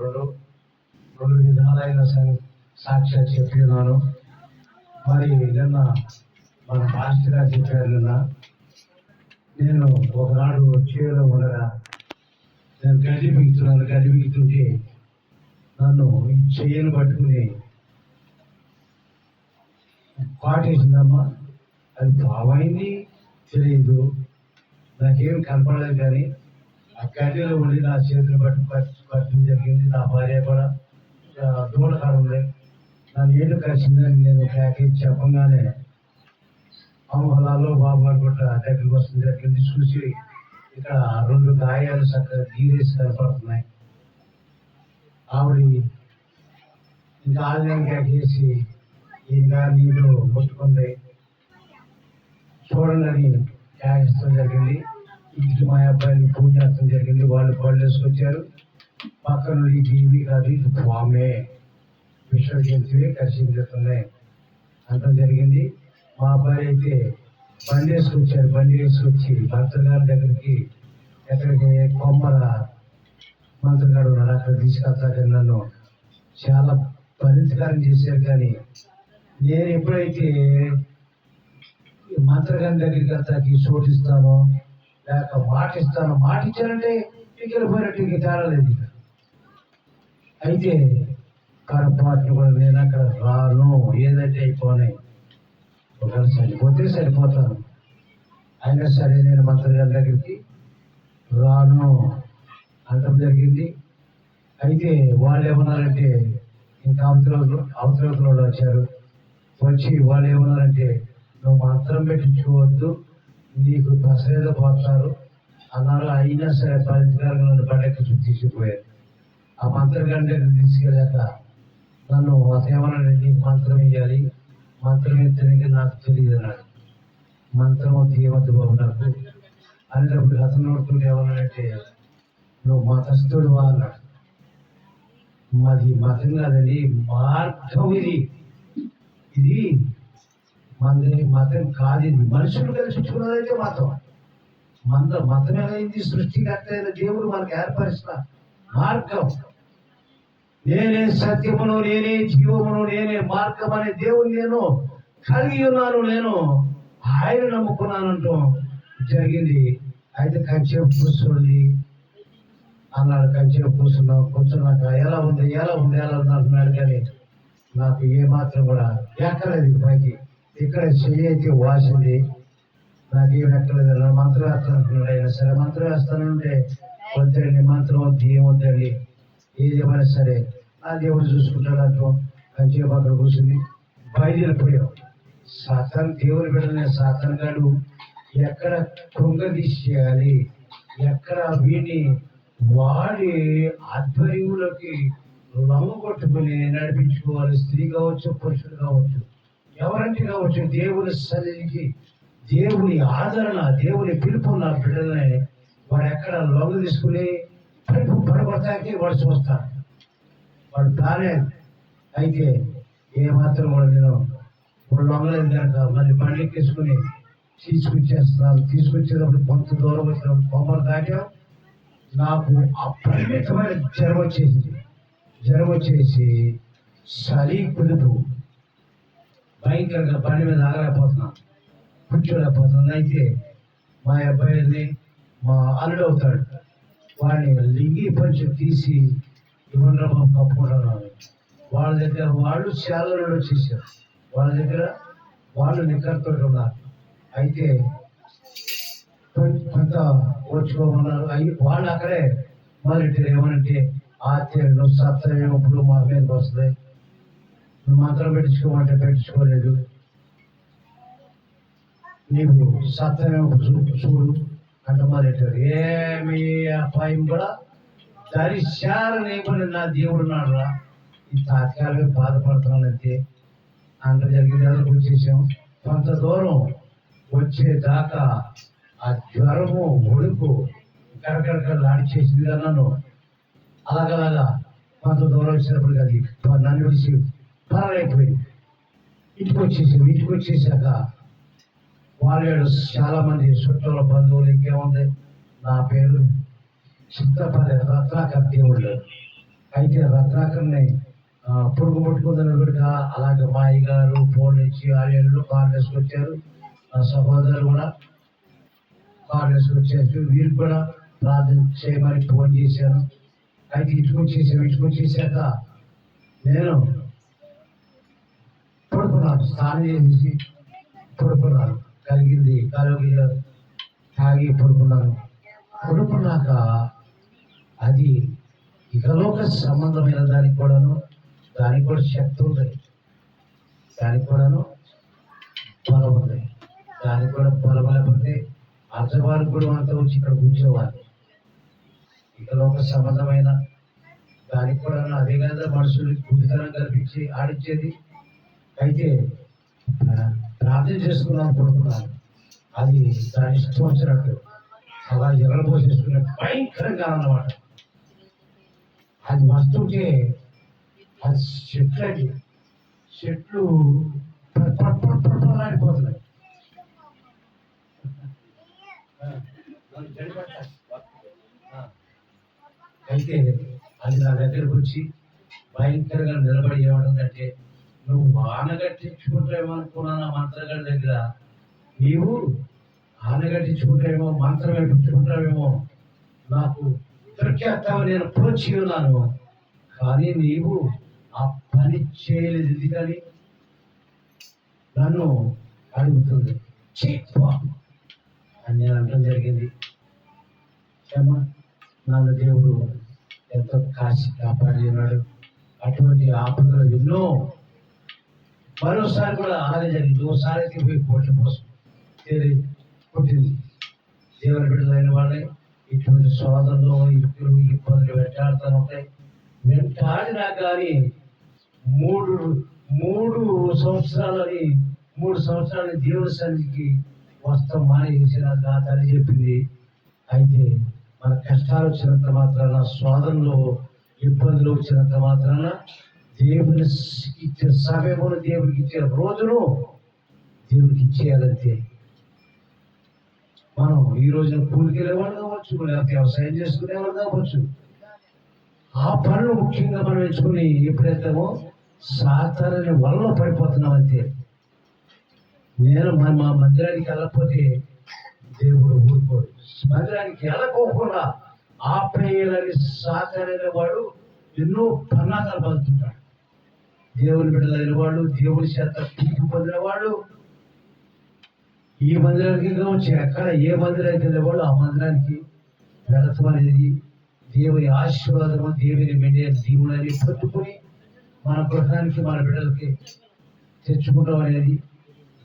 రెండు రెండు విధాలైన సాక్ష్యాలు చెప్పినాను. మరి నిన్న మన మాస్టర్ గారు చెప్పారు. నేను ఒకనాడు చేలో ఉండగా నేను గడ్డి బిగుతుంటే నన్ను ఈ చెయ్యను పట్టుకుని పాటేసిందమ్మా. అది బావైంది తెలియదు, నాకేం కనపడలేదు. కానీ ఆ గడ్డిలో ఉండి నా చేతులు పట్టడం జరిగింది. నా భార్య కూడా దూడకాడ ఉంది. నన్ను ఏళ్ళు కలిసిందని నేను ప్యాకేజ్ చెప్పగానే పొలాల్లో బాబు అనుకుంట దగ్గరికి వస్తుంది. జరిగింది చూసి ఇక్కడ రెండు గాయాలు చక్కగా గీరేసి కనపడుతున్నాయి. ఆవిడ ఇంకా ఆన్లైన్ చేసి ఇంకా నీళ్ళు ముట్టుకుంది, చూడండి అని త్యాగిస్తాం జరిగింది. ఇంటికి మా అబ్బాయిని పూజ చేస్తాం జరిగింది. వాళ్ళు పళ్ళు వేసుకొచ్చారు. పక్కన ఇది ఇవి కాదు, ఇది పామే, విశ్వజంతువే కరిసించుతున్నాయి అంతం జరిగింది. మా అబ్బాయి అయితే బండి వేసుకొచ్చారు. బండి వేసుకొచ్చి భర్త గారి దగ్గరికి ఎక్కడికి కొమ్మల మంత్రగాడు ఉన్నాడు, అక్కడ తీసుకెళ్తాక నన్ను చాలా పరిష్కారం చేశారు. కానీ నేను ఎప్పుడైతే మంత్రగారి దగ్గరికి వెళ్తాకి చోటిస్తానో లేక మాట ఇస్తానో, మాట ఇచ్చానంటే వెళ్ళిపోయినట్టు ఇంక తేరలేదు. అయితే పొరపాటును కూడా నేను అక్కడ రాను, ఏదంటే అయిపోయినాయి, ఒకవేళ సరిపోతే సరిపోతాను, అయినా సరే నేను మంత్రగారి దగ్గరికి రాను అంటం జరిగింది. అయితే వాళ్ళు ఏమన్నారంటే ఇంకా అవతల వచ్చారు. వచ్చి వాళ్ళు ఏమన్నారంటే నువ్వు మంత్రం పెట్టించుకోవద్దు, నీకు ప్రసేద పోతారు అన్నారు. అయినా సరే పరిష్కారంగా నన్ను బడెక్కి తీసుకుపోయారు. ఆ మంత్రగారి దగ్గర తీసుకెళ్ళాక నన్ను ఏమన్నాడు, నీకు మంత్రం ఇవ్వాలి, మంత్రం ఎత్తడానికి నాకు తెలియదు అన్నాడు. మంత్రం తీయవద్దు బాబు నాకు అనేటప్పుడు అతను నోడుతుంటే ఏమన్నాడంటే నువ్వు మతస్థుడు అన్నాడు. మాది మతం కాదండి, మార్గం ఇది, ఇది మతం కాదు, ఇది మనుషులు కల్పించుకున్నదైతే మతం. మతం ఏమైంది? సృష్టికర్త అయిన దేవుడు మనకు ఏర్పరిచిన మార్గం. నేనే సత్యమును, నేనే జీవమును, నేనే మార్గం అనే దేవుడు నేను కలిగి ఉన్నాను, నేను ఆయన నమ్ముకున్నానంటూ జరిగింది. అయితే కంచె కూర్చోండి అన్నాడు. కంచె కూర్చున్నావు, కూర్చున్నాక ఎలా ఉంది అంటున్నాడు. కానీ నాకు ఏమాత్రం కూడా ఎక్కలేదు పైకి. ఇక్కడ చెయ్యి అయితే వాసింది, నాకేం ఎక్కలేదు. మంత్రం వేస్తాను అంటున్నాడు. అయినా సరే మంత్రం వేస్తానంటే వద్దండి, మంత్రం వద్దు, ఏమొద్దండి, ఏదేమైనా సరే ఆ దేవుడు చూసుకుంటాడు అంటూ కంచె పక్కన కూర్చుని బయలుదేరిపోయాం. సాతాను దేవుని బిడ్డలనే సాతాను గాడు ఎక్కడ కృంగదీసేయాలి, ఎక్కడ వీడిని వాడి ఆధ్వర్యంలోకి లొంగగొట్టుకుని నడిపించుకోవాలి. స్త్రీ కావచ్చు, పురుషుడు కావచ్చు, ఎవరంటే కావచ్చు, దేవుని సన్నిధికి, దేవుని ఆదరణ, దేవుని పిలుపు ఉన్న బిడ్డలనే వాడు ఎక్కడ లొంగ తీసుకుని పడగొడతాకి వాడు చూస్తాడు, వాడు ప్లానే. అయితే ఏమాత్రం కూడా నేను ఇప్పుడు లొంగలేదు కనుక మళ్ళీ బండికి వేసుకుని తీసుకొచ్చేటప్పుడు కొంత దూరం వచ్చినప్పుడు కొమ్మలు దాటాం. నాకు అపరిమితమైన జ్వరం వచ్చేసి చలి కుదుపు భయంకరంగా బండి మీద ఆగలేకపోతున్నాను, కూర్చోలేకపోతున్నాను. అయితే మా అబ్బాయిని మా అల్లుడు అవుతాడు, వాడిని లింగి పంచి తీసి ఇవ్వండి బాబు కప్పుకుంటున్నాను. వాళ్ళ దగ్గర వాళ్ళు శాలలో వచ్చేసారు, వాళ్ళ దగ్గర వాళ్ళు నిక్కర్తో ఉన్నారు. అయితే కొంత వచ్చుకోమన్నారు. వాళ్ళు అక్కడే మొదలెట్టి ఏమనంటే నువ్వు సత్యం ఇప్పుడు మా మీదకి వస్తుంది, నువ్వు మంత్రం పెట్టించుకోమంటే పెట్టించుకోలేదు, నీకు సత్యం చూడు అంటే మొదలెట్టారు. ఏమి అపాయం కూడా దరిశాలని నా దేవుడు నాడు రా, ఈ తాత్కాలిక బాధపడుతున్నాను అంతే అంత జరిగింది. అది వచ్చేసాం. కొంత దూరం వచ్చేదాకా ఆ జ్వరము ఒడుపు కరకరకలాడి చేసింది కదా నన్ను. అలాగలాగా కొంత దూరం వచ్చినప్పుడు అది నన్ను విడిచి పరలైపోయింది. ఇంటికి వచ్చేసాక వాళ్ళు చాలా మంది చుట్టాల బంధువులు ఇంకేముంది, నా పేరు చిత్తపల్లి రత్నాకర్ దేవుళ్ళు అయితే రత్నాకర్ని పురుగు పట్టుకుందని కూడా అలాగే మా అయ్యగారు ఫోన్ ఇచ్చి ఆర్యలు కార్ వేసుకొచ్చారు. నా సహోదరులు కూడా కార్ వేసుకొచ్చారు. వీరికి కూడా ప్రార్థన చేయమని ఫోన్ చేశాను. అయితే ఇటుకొచ్చేసాక నేను పడుకున్నాను. స్నానం చేసి పడుకున్నాను. కలిగింది కలుగు తాగి పడుకున్నాక అది ఇకలోక సంబంధమైన దానికి కూడా శక్తి ఉంది, దానికి కూడాను బలం ఉంది. దానికి కూడా బలం లేకపోతే అర్ధవారికి కూడా అంతా వచ్చి ఇక్కడ కూర్చోవాలి. ఇకలోక సంబంధమైన దానికి కూడా అదే కదా మనుషులకి గుడితనం కల్పించి ఆడించేది. అయితే ప్రార్థన చేసుకున్నాను, పడుకున్నాను. అది దాని ఇష్టం వచ్చినట్టు అలా ఎగరబోసేసుకునే భయంకరంగా అన్నమాట. అది వస్తుంటే అది చెట్లు ఆడిపోతున్నాయి. అయితే అది నా దగ్గరకు వచ్చి భయంకరంగా నిలబడి ఏమంటుందంటే, నువ్వు ఆనగట్టించుకుంటావేమో అనుకున్నాను మంత్రగాడి దగ్గర, నీవు ఆనగట్టించుకుంటావేమో మంత్రం వేయించుకుంటావేమో నాకు దొరికేస్తావు, నేను పోచి ఉన్నాను, కానీ నీవు ఆ పని చేయలేదు. ఎందుకని నన్ను అడుగుతుంది అని నేను అనడం జరిగింది. నన్ను దేవుడు ఎంతో కాచి కాపాడి ఉన్నాడు. అటువంటి ఆపదలు ఎన్నో. మరోసారి కూడా అలాగే జరిగింది. ఓసారి అయితే పోయి కోట్ల కోసం పుట్టింది. దేవుని బిడ్డలైన వాళ్ళే ఇటువంటి సోదరులు ఇరుకులు ఇబ్బందులు వెంటాడుతూ ఉంటాయి. వెంటాడినా కానీ మూడు సంవత్సరాలని దేవుని సన్నిధికి వస్తాం మానేసిన తల్లి చెప్పింది. అయితే మన కష్టాలు వచ్చినంత మాత్రాన, శోధనలో ఇబ్బందులు వచ్చినంత మాత్రాన దేవుని ఇచ్చే సమయమును, దేవుడికి ఇచ్చే రోజును దేవుడికి ఇచ్చేయాలంతే. మనం ఈ రోజున కూలికి వెళ్ళేవాళ్ళు కావచ్చు, లేకపోతే వ్యవసాయం చేసుకునేవాళ్ళు కావచ్చు. ఆ పనులు ముఖ్యంగా మనం ఎంచుకుని ఎప్పుడైతేమో సాధారణ వల్ల పడిపోతున్నాం అంతే. నేను మా మందిరానికి వెళ్ళకపోతే దేవుడు ఊరుకోడు. మందిరానికి వెళ్ళకోకుండా ఆపేయాలని సాధారణ వాడు ఎన్నో పన్నాగాలు పలుతుంటాడు. దేవుని బిడ్డలైన వాళ్ళు, దేవుని చేత తీర్పు పొందిన వాళ్ళు ఈ మందిరానికి కావచ్చు, ఎక్కడ ఏ మందిరానికి వెళ్ళేవాళ్ళు ఆ మందిరానికి వెళతం అనేది దేవుని ఆశీర్వాదము, దేవుని మెండే దీవులని పట్టుకుని మన గృహానికి, మన బిడ్డలకి తెచ్చుకోవడం అనేది,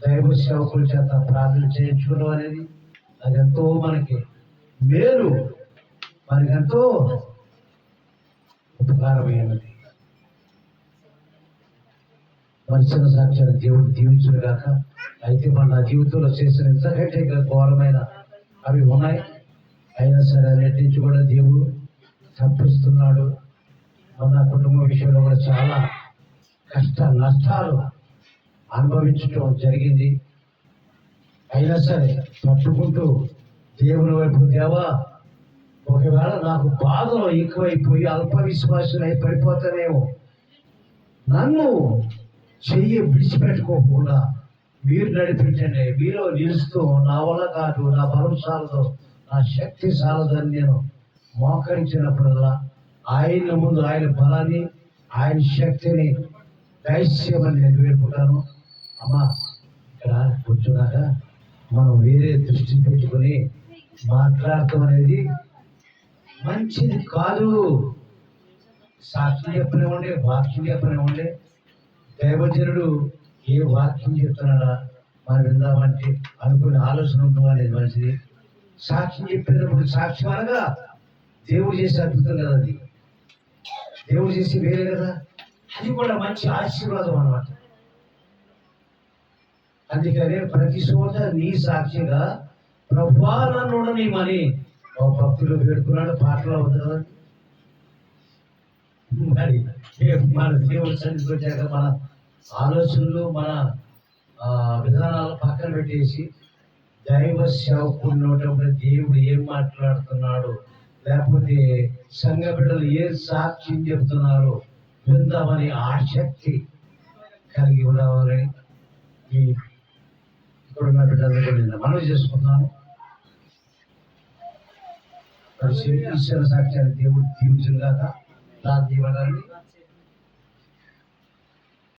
దైవ సేవకుల చేత ప్రార్థన చేయించుకోవడం అనేది అది ఎంతో మనకి మేలు, మనకెంతో ఉపకారమైనది. మనిషిన సాక్ష్యాన్ని దేవుడు దీవించును గాక. అయితే మన జీవితంలో చేసిన ఇంతకంటే ఘోరమైన అవి ఉన్నాయి. అయినా సరే అన్నిటి నుంచి కూడా దేవుడు తప్పిస్తున్నాడు. మన కుటుంబ విషయంలో కూడా చాలా నష్టాలు అనుభవించడం జరిగింది. అయినా సరే పట్టుకుంటూ దేవుని వైపు, దేవా ఒకవేళ నాకు బాధలు ఎక్కువైపోయి అల్ప విశ్వాసులై పడిపోతానేమో, నన్ను చెయ్యి విడిచిపెట్టుకోకుండా మీరు నడిపించండి. మీలో నిలుస్తూ నా వల్ల కాదు, నా బలం సాలదు, నా శక్తి సాలదని నేను మోకరించినప్పుడల్లా ఆయన ముందు ఆయన బలాన్ని, ఆయన శక్తిని దైస్యమని నేను వేడుకుంటాను. అమ్మా ఇక్కడ కూర్చున్నాక మనం వేరే దృష్టి పెట్టుకుని మాట్లాడటం అనేది మంచిది కాదు. సాక్షి చెప్పనివ్వండి, వాక్యం చెప్పనివ్వండి, దైవజనుడు ఏ వాక్యం చెప్తున్నాడా మనం విందామంటే అనుకునే ఆలోచన ఉండడం అనేది మంచిది. సాక్ష్యం చెప్పేటప్పుడు సాక్ష్యం అనగా దేవుడు చేసే అద్భుతం కదా, అది దేవుడు చేసి వేరే కదా, అది కూడా మంచి ఆశీర్వాదం అన్నమాట. అందుకనే ప్రతి చోట నీ సాక్షిగా ప్రభువా నన్ను ఉండనిమని భక్తులు వేడుకున్నాడు. పాటలో ఉంది కదా. మరి మన దేవుడి సన్నిధికి వచ్చాక మన ఆలోచనలు, మన విధానాలు పక్కన పెట్టేసి దైవ సేవకున్నటువంటి దేవుడు ఏం మాట్లాడుతున్నాడు, లేకపోతే సంఘ బిడ్డలు ఏ సాక్ష్యం చెప్తున్నారో విందామని ఆసక్తి కలిగి ఉండవాలని ఈ ఇప్పుడున్న బిడ్డలకు నేను మనవి చేసుకున్నాను. ఈశ్వర సాక్ష్యాన్ని దేవుడు దీవించుగాక. దాన్ని ఇవ్వడానికి